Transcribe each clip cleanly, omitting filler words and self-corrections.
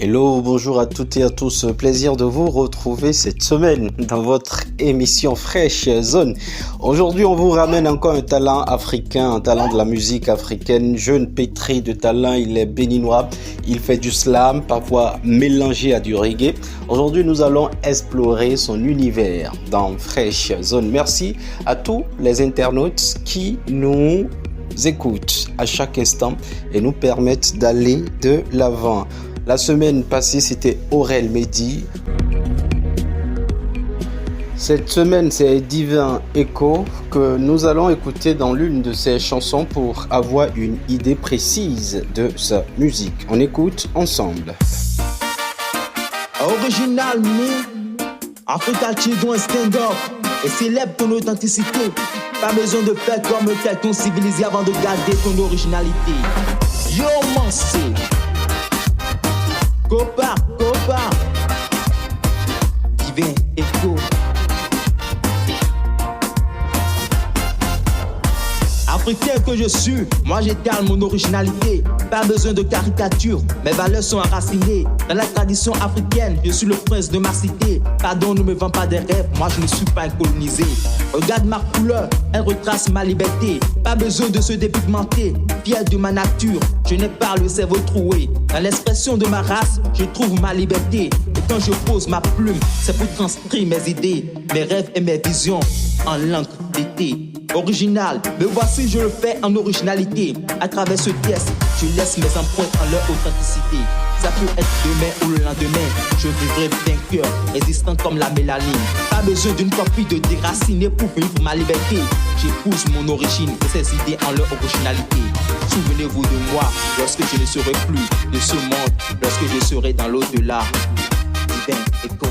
Hello, bonjour à toutes et à tous. Plaisir de vous retrouver cette semaine dans votre émission Fresh Zone. Aujourd'hui, on vous ramène encore un talent africain, un talent de la musique africaine, jeune pétri de talent. Il est béninois, il fait du slam, parfois mélangé à du reggae. Aujourd'hui, nous allons explorer son univers dans Fresh Zone. Merci à tous les internautes qui nous écoutent à chaque instant et nous permettent d'aller de l'avant. La semaine passée, c'était Aurel Mehdi. Cette semaine, c'est Divin Echo que nous allons écouter dans l'une de ses chansons pour avoir une idée précise de sa musique. On écoute ensemble. Original, mais Africa Children stand up et célèbre ton authenticité. Pas besoin de faire comme quelqu'un civilisé avant de garder ton originalité. Yo, Mansé. Copa, Divin Echo. Africain que je suis, moi j'étale mon originalité. Pas besoin de caricature, mes valeurs sont enracinées dans la tradition africaine, je suis le prince de ma cité. Pardon, ne me vends pas des rêves, moi je ne suis pas un colonisé. Regarde ma couleur, elle retrace ma liberté. Pas besoin de se dépigmenter, fier de ma nature, je n'ai pas le cerveau troué. Dans l'expression de ma race, je trouve ma liberté. Et quand je pose ma plume, c'est pour transcrire mes idées, mes rêves et mes visions en langue d'été. Original, me voici, je le fais en originalité. À travers ce test, je laisse mes empreintes en leur authenticité. Ça peut être demain ou le lendemain, je vivrai vainqueur, résistant comme la mélanine. Pas besoin d'une copie de déraciné pour vivre ma liberté. J'épouse mon origine et ses idées en leur originalité. Souvenez-vous de moi lorsque je ne serai plus de ce monde, lorsque je serai dans l'au-delà. Divin Echo.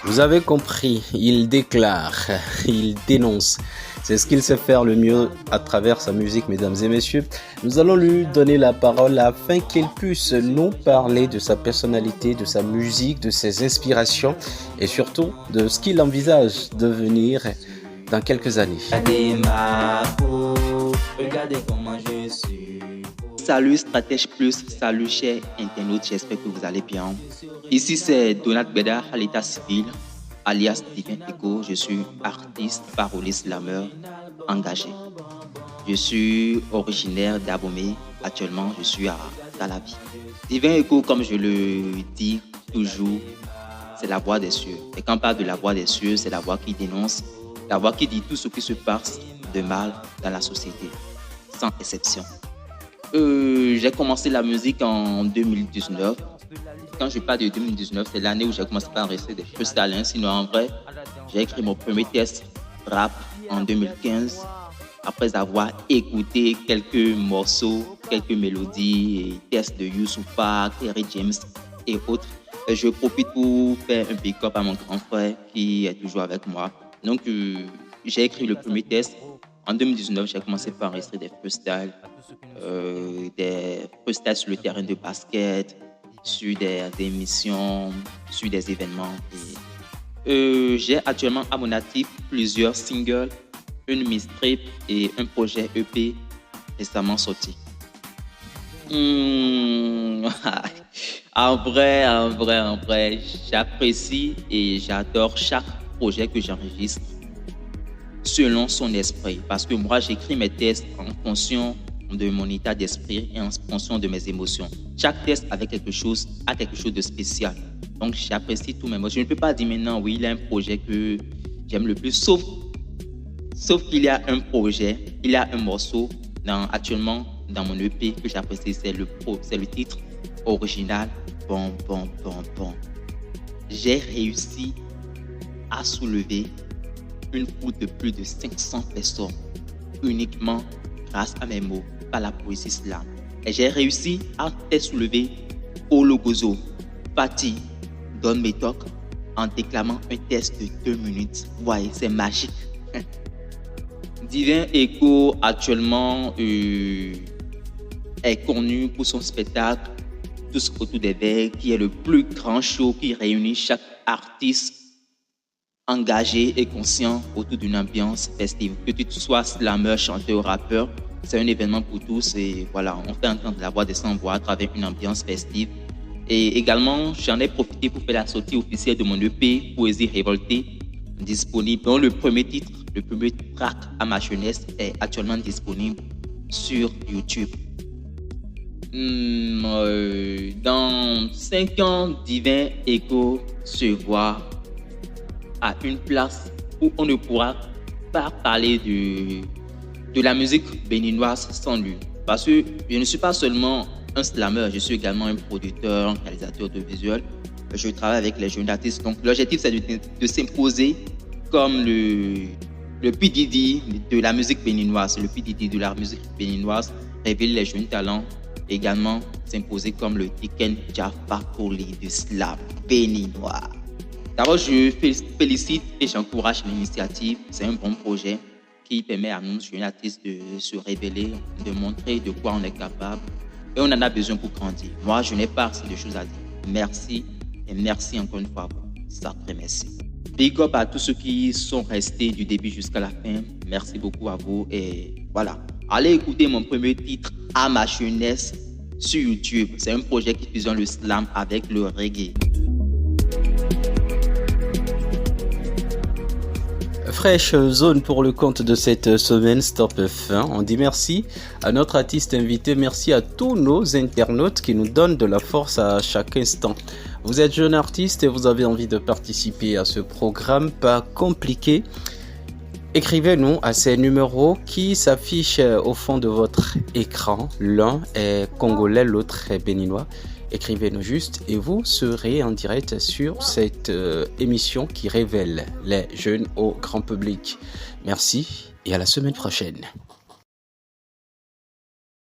Vous avez compris, il déclare, il dénonce. C'est ce qu'il sait faire le mieux à travers sa musique, mesdames et messieurs. Nous allons lui donner la parole afin qu'il puisse nous parler de sa personnalité, de sa musique, de ses inspirations et surtout de ce qu'il envisage de devenir dans quelques années. Regardez comment je suis. Salut Stratège Plus, salut chers internautes, j'espère que vous allez bien. Ici c'est Donat Beda à l'état civil, alias Divin Echo. Je suis artiste, parolier, slammer, engagé. Je suis originaire d'Abomey, actuellement je suis à Calavi. Divin Echo, comme je le dis toujours, c'est la voix des cieux. Et quand on parle de la voix des cieux, c'est la voix qui dénonce, la voix qui dit tout ce qui se passe de mal dans la société, sans exception. J'ai commencé la musique en 2019. Quand je parle de 2019, c'est l'année où j'ai commencé à enregistrer des freestyles. Sinon, en vrai, j'ai écrit mon premier test rap en 2015. Après avoir écouté quelques morceaux, quelques mélodies, et tests de Youssoupha, Terry James et autres, je profite pour faire un pick-up à mon grand frère qui est toujours avec moi. Donc, j'ai écrit le premier test. En 2019, j'ai commencé par enregistrer des freestyles sur le terrain de basket, sur des émissions, sur des événements. J'ai actuellement à mon actif plusieurs singles, une mixtape et un projet EP récemment sorti. En vrai, j'apprécie et j'adore chaque projet que j'enregistre selon son esprit. Parce que moi, j'écris mes tests en fonction de mon état d'esprit et en fonction de mes émotions. Chaque test a quelque chose de spécial. Donc, j'apprécie tous mes mots. Je ne peux pas dire maintenant, oui, il y a un projet que j'aime le plus, sauf qu'il y a un projet, il y a un morceau actuellement dans mon EP que j'apprécie, c'est le titre original, Bon. J'ai réussi à soulever une foule de plus de 500 personnes uniquement grâce à mes mots, par la poésie slam. Et j'ai réussi à faire soulever Olo Gozo, Patti, Don Metok en déclamant un test de 2 minutes. Ouais, c'est magique. Divin Echo actuellement est connu pour son spectacle Tous autour des verres, qui est le plus grand show qui réunit chaque artiste engagé et conscient autour d'une ambiance festive. Que tu sois slammer, chanteur, rappeur, C'est un événement pour tous et voilà, on fait entendre la voix des sans-voix à travers une ambiance festive. Et également, j'en ai profité pour faire la sortie officielle de mon EP Poésie révoltée, disponible, dont le premier titre, le premier track à ma jeunesse est actuellement disponible sur YouTube. Dans 5 ans, Divin Ego se voit à une place où on ne pourra pas parler de la musique béninoise sans lui. Parce que je ne suis pas seulement un slammer, je suis également un producteur, un réalisateur audiovisuel. Je travaille avec les jeunes artistes. Donc l'objectif, c'est de s'imposer comme le P. Diddy de la musique béninoise. Le P. Diddy de la musique béninoise, révéler les jeunes talents. Également s'imposer comme le Tiken Jah Fakoly du slam béninois. D'abord, je félicite et j'encourage l'initiative. C'est un bon projet qui permet à nous, jeunes artistes, de se révéler, de montrer de quoi on est capable. Et on en a besoin pour grandir. Moi, je n'ai pas assez de choses à dire. Merci et merci encore une fois. Sacré merci. Big up à tous ceux qui sont restés du début jusqu'à la fin. Merci beaucoup à vous. Et voilà. Allez écouter mon premier titre, À ma jeunesse, sur YouTube. C'est un projet qui fusionne le slam avec le reggae. Fresh Zone pour le compte de cette semaine Stop F1. On dit merci à notre artiste invité, merci à tous nos internautes qui nous donnent de la force à chaque instant. Vous êtes jeune artiste et vous avez envie de participer à ce programme, pas compliqué. Écrivez-nous à ces numéros qui s'affichent au fond de votre écran. L'un est congolais, l'autre est béninois. Écrivez-nous juste et vous serez en direct sur cette émission qui révèle les jeunes au grand public. Merci et à la semaine prochaine.